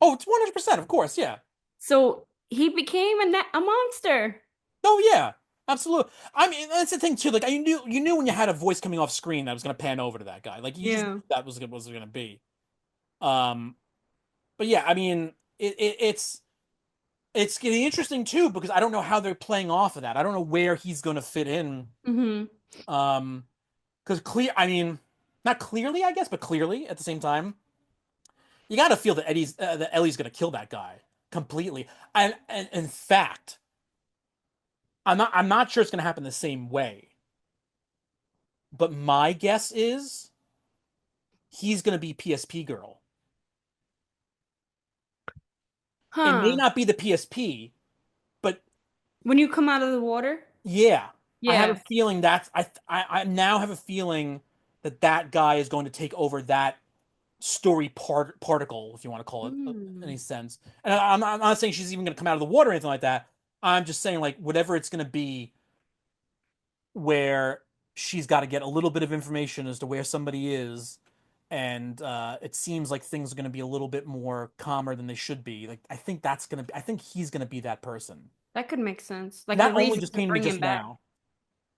Oh, it's 100%, of course, yeah. So he became a monster. Oh yeah, absolutely. I mean, that's the thing too. Like you knew when you had a voice coming off screen that was gonna pan over to that guy. Like you just knew Yeah. that was gonna be. Um, but yeah, I mean, it's getting interesting too because I don't know how they're playing off of that. I don't know where he's gonna fit in. Hmm. Um, because I mean, not clearly, I guess, but clearly at the same time, you got to feel that Ellie's gonna kill that guy completely. And in fact, I'm not sure it's gonna happen the same way. But my guess is he's going to be PSP girl. It may Huh. not be the PSP, but When you come out of the water? yeah, I have a Yeah. feeling I now have a feeling that that guy is going to take over that story particle, if you want to call it Mm. any sense. And I'm not saying she's even going to come out of the water or anything like that. I'm just saying like whatever it's going to be, where she's got to get a little bit of information as to where somebody is, and it seems like things are going to be a little bit more calmer than they should be. Like I think he's going to be that person. That could make sense. Like That the only reason just to came to me bring just him back. now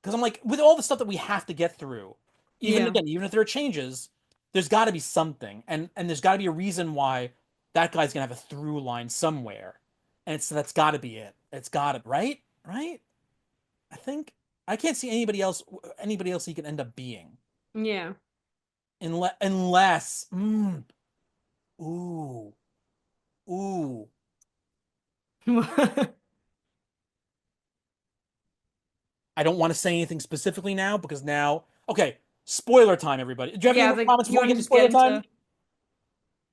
because I'm like, with all the stuff that we have to get through, Yeah. even if there are changes, there's got to be something, and there's got to be a reason why that guy's going to have a through line somewhere, and that's got to be it. It's got to, right. I think I can't see anybody else he can end up being Yeah. unless ooh ooh I don't want to say anything specifically now because now okay, spoiler time, everybody. Do you have any Yeah, I more was like, comments you before we want get to to just get spoiler time? into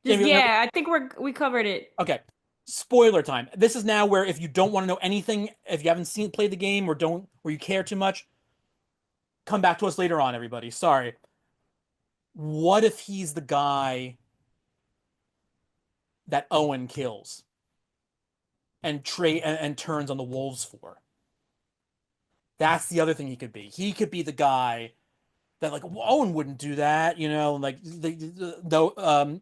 just Jamie, yeah, I think we covered it. okay, spoiler time. This is now where if you don't want to know anything, if you haven't played the game or you care too much, come back to us later on, everybody. Sorry. What if he's the guy that Owen kills and turns on the wolves for? That's the other thing he could be. He could be the guy that like Owen wouldn't do that, like though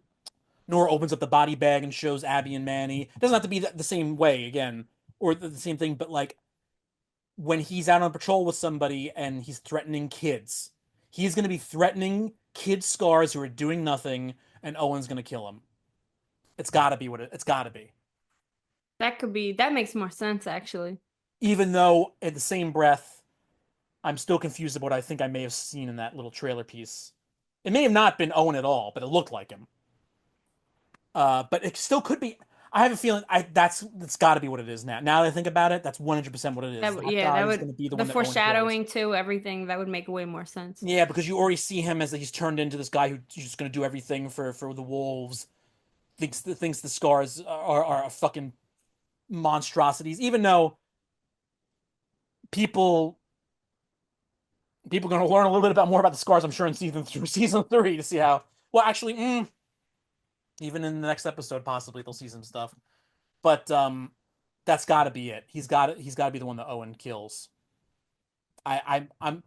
Nora opens up the body bag and shows Abby and Manny. It doesn't have to be the same way again or the same thing, but like when he's out on patrol with somebody and he's threatening kids, he's going to be threatening kid scars who are doing nothing, and Owen's going to kill him. It's got to be it's got to be. That makes more sense actually. Even though in the same breath, I'm still confused about what I think I may have seen in that little trailer piece. It may have not been Owen at all, but it looked like him. But it still could be. I have a feeling that's got to be what it is now. Now that I think about it, that's 100% what it is. That Yeah, guy that is would going to be the the one that Owen kills. foreshadowing to everything that would make way more sense. Yeah, because you already see him as he's turned into this guy who's just going to do everything for the wolves. Thinks the scars are fucking monstrosities. Even though people people are going to learn a little bit more about the scars, I'm sure in season 3 to see how. Well, actually, even in the next episode, possibly they'll see some stuff. But that's got to be it. He's got to be the one that Owen kills. I'm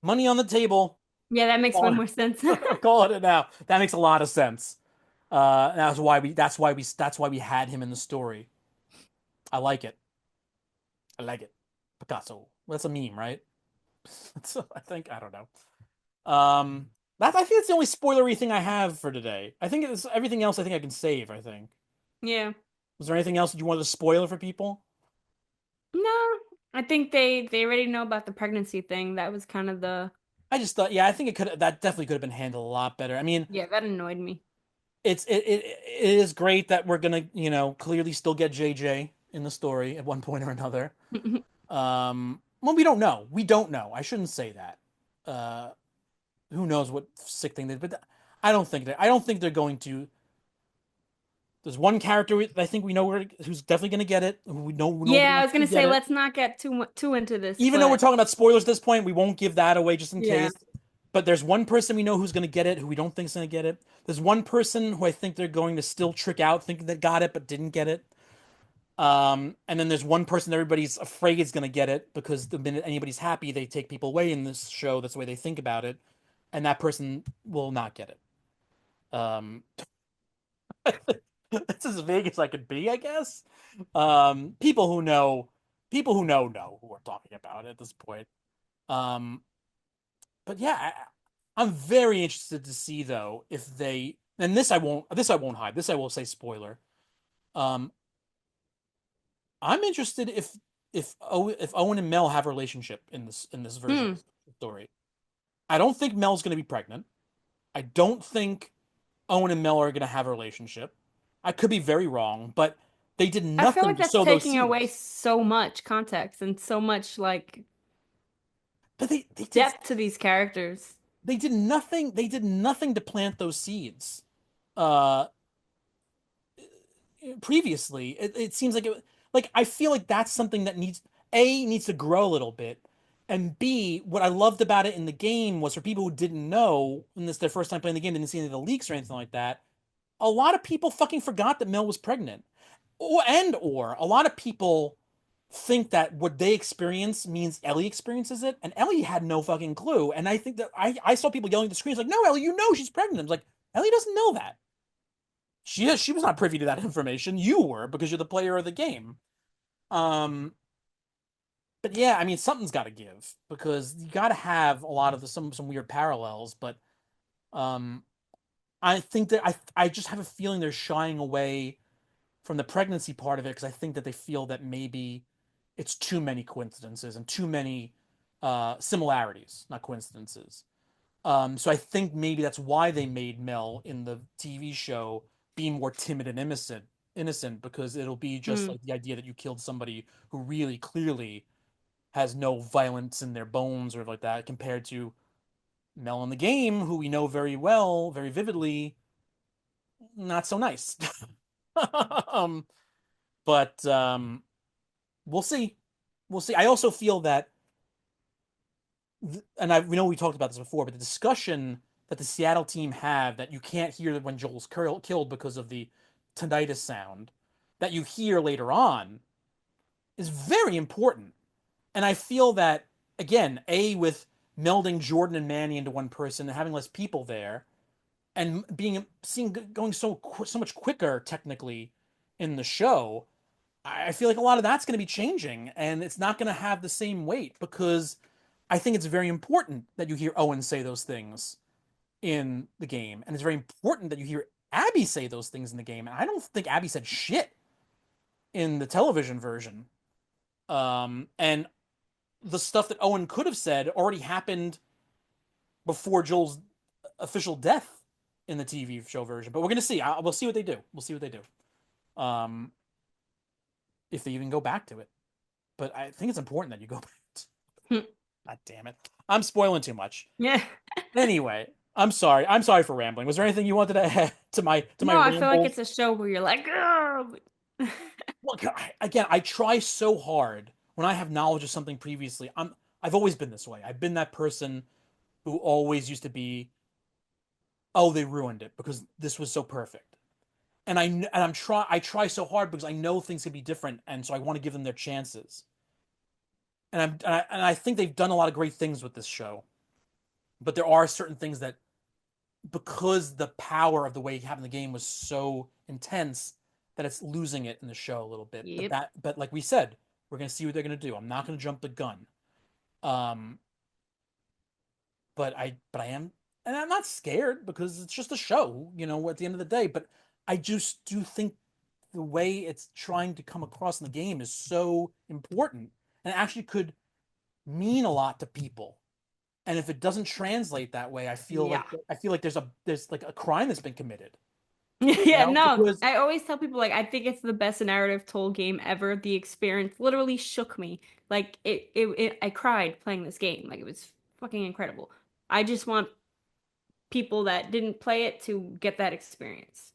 money on the table. Yeah, that makes way more sense. I'm calling it now. That makes a lot of sense. That's why we had him in the story. I like it. I like it. Picasso. Well, that's a meme, right? I think I don't know. I think that's the only spoilery thing I have for today. I think it's everything else. I think I can save. I think. Yeah. Was there anything else that you wanted to spoil for people? No, I think they already know about the pregnancy thing. That was kind of the I just thought, yeah, I think it could. That definitely could have been handled a lot better. I mean, yeah, that annoyed me. it is great that we're gonna, clearly still get JJ in the story at one point or another. Well, we don't know. We don't know. I shouldn't say that. Uh, who knows what sick thing they? But I don't think they're going to There's one character I think we know who's definitely going to get it. Who we know nobody Yeah, I else was gonna can get say it. let's not get too into this, Even though we're but talking about spoilers at this point, we won't give that away just in yeah. case. But there's one person we know who's going to get it, who we don't think is going to get it. There's one person who I think they're going to still trick out, thinking they got it but didn't get it. And then there's one person everybody's afraid is going to get it because the minute anybody's happy, they take people away in this show. That's the way they think about it, and that person will not get it. Um, that's as vague as I could be, I guess. People who know, know who we're talking about at this point. Um, but yeah, I'm very interested to see though if they, and this I won't hide, this I will say spoiler. Um, I'm interested if Owen and Mel have a relationship in this version Hmm. of the story. I don't think Mel's going to be pregnant. I don't think Owen and Mel are going to have a relationship. I could be very wrong, but they did I feel nothing like to that's sow those taking away seeds. so much context and so much like But depth to these characters. they did nothing. They did nothing to plant those seeds. Uh, Previously, it seems like like I feel like that's something that needs to grow a little bit, and B, what I loved about it in the game was for people who didn't know, and this is their first time playing the game, didn't see any of the leaks or anything like that. A lot of people fucking forgot that Mel was pregnant, or a lot of people think that what they experience means Ellie experiences it, and Ellie had no fucking clue. And I think that I saw people yelling at the screens like, "No, Ellie, you know she's pregnant." I was like, Ellie doesn't know that. She was not privy to that information. You were because you're the player of the game. Um, but yeah, I mean something's got to give because you got to have a lot of some weird parallels. But um, I think that I just have a feeling they're shying away from the pregnancy part of it because I think that they feel that maybe it's too many coincidences and too many similarities, not coincidences. So I think maybe that's why they made Mel in the TV show be more timid and innocent because it'll be just Hmm. like the idea that you killed somebody who really clearly has no violence in their bones or like that compared to Mel in the game, who we know very well, very vividly, not so nice. um, but we'll see. We'll see. I also feel that, and we know we talked about this before, but the discussion that the Seattle team have that you can't hear when Joel's killed because of the tinnitus sound that you hear later on is very important. And I feel that again, with melding Jordan and Manny into one person and having less people there, and being seeing going so much quicker technically in the show, I feel like a lot of that's going to be changing, and it's not going to have the same weight because I think it's very important that you hear Owen say those things in the game, and it's very important that you hear Abby say those things in the game. And I don't think Abby said shit in the television version. And the stuff that Owen could have said already happened before Joel's official death in the TV show version. But we're gonna see. We'll see what they do. We'll see what they do. Um, if they even go back to it. But I think it's important that you go back. God damn it! I'm spoiling too much. Yeah. Anyway, I'm sorry. I'm sorry for rambling. Was there anything you wanted to add to my No, I feel like rambles? it's a show where you're like, oh. Well, again, I try so hard when I have knowledge of something previously. I've always been this way. I've been that person who always used to be, oh, they ruined it because this was so perfect. I try so hard because I know things can be different, and so I want to give them their chances. And I think they've done a lot of great things with this show, but there are certain things that because the power of the way it happened in the game was so intense that it's losing it in the show a little bit. Yep. But like we said, we're gonna see what they're gonna do. I'm not gonna jump the gun. Um, but I am, and I'm not scared because it's just a show, at the end of the day. But I just do think the way it's trying to come across in the game is so important and it actually could mean a lot to people. And if it doesn't translate that way, Yeah. I feel like there's like a crime that's been committed, Yeah, no, because I always tell people like I think it's the best narrative told game ever. The experience literally shook me. Like I cried playing this game. Like it was fucking incredible. I just want people that didn't play it to get that experience.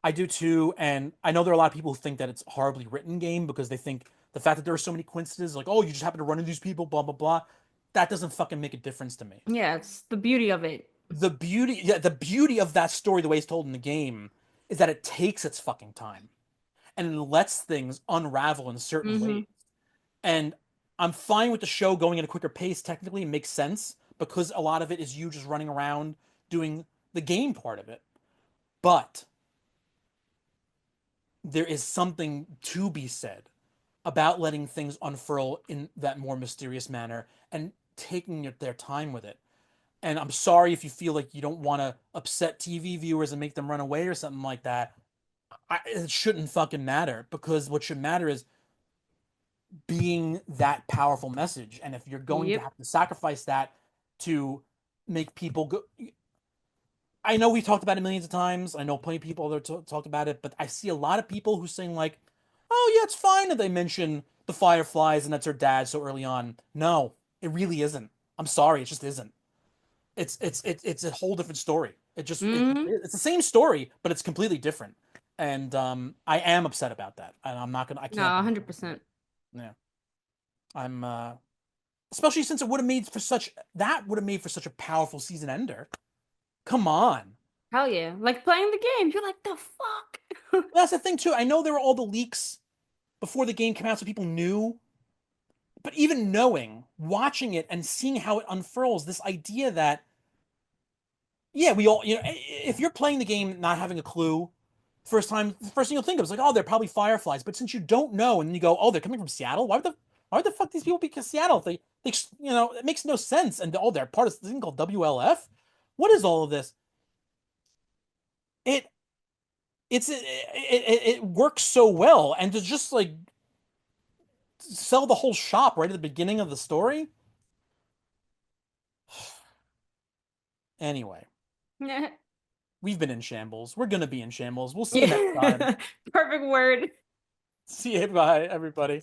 I do too, and I know there are a lot of people who think that it's a horribly written game because they think the fact that there are so many coincidences, like, oh, you just happen to run into these people, blah blah blah, that doesn't fucking make a difference to me. Yeah, it's the beauty of it. The beauty of that story, the way it's told in the game, is that it takes its fucking time and it lets things unravel in certain Hmm. ways. And I'm fine with the show going at a quicker pace. Technically, it makes sense because a lot of it is you just running around doing the game part of it. But there is something to be said about letting things unfurl in that more mysterious manner and taking their time with it. And I'm sorry if you feel like you don't want to upset TV viewers and make them run away or something like that. It shouldn't fucking matter because what should matter is being that powerful message. And if you're going to Yep. have to sacrifice that to make people go, I know we've talked about it millions of times. I know plenty of people that talked about it, but I see a lot of people who saying like, "Oh yeah, it's fine that they mention the Fireflies and that's her dad so early on." No, it really isn't. I'm sorry, it just isn't. It's a whole different story. Hmm. It's the same story, but it's completely different. And I am upset about that, and I No, can't hold it. 100%. Yeah, I'm especially since it would have made for such that would have made for such a powerful season ender. Come on. Hell yeah. Like playing the game. You're like, the fuck? That's the thing too. I know there were all the leaks before the game came out, so people knew. But even knowing, watching it, and seeing how it unfurls, this idea that yeah, we all if you're playing the game not having a clue, the first thing you'll think of is like, oh, they're probably Fireflies. But since you don't know, and then you go, oh, they're coming from Seattle. Why would the fuck these people be Seattle? They it makes no sense. And oh, they're part of this thing called WLF. What is all of this? It it works so well, and to just like sell the whole shop right at the beginning of the story. Anyway, we've been in shambles. We're gonna be in shambles. We'll see you next time. Yeah. Perfect word. See you. Bye, everybody.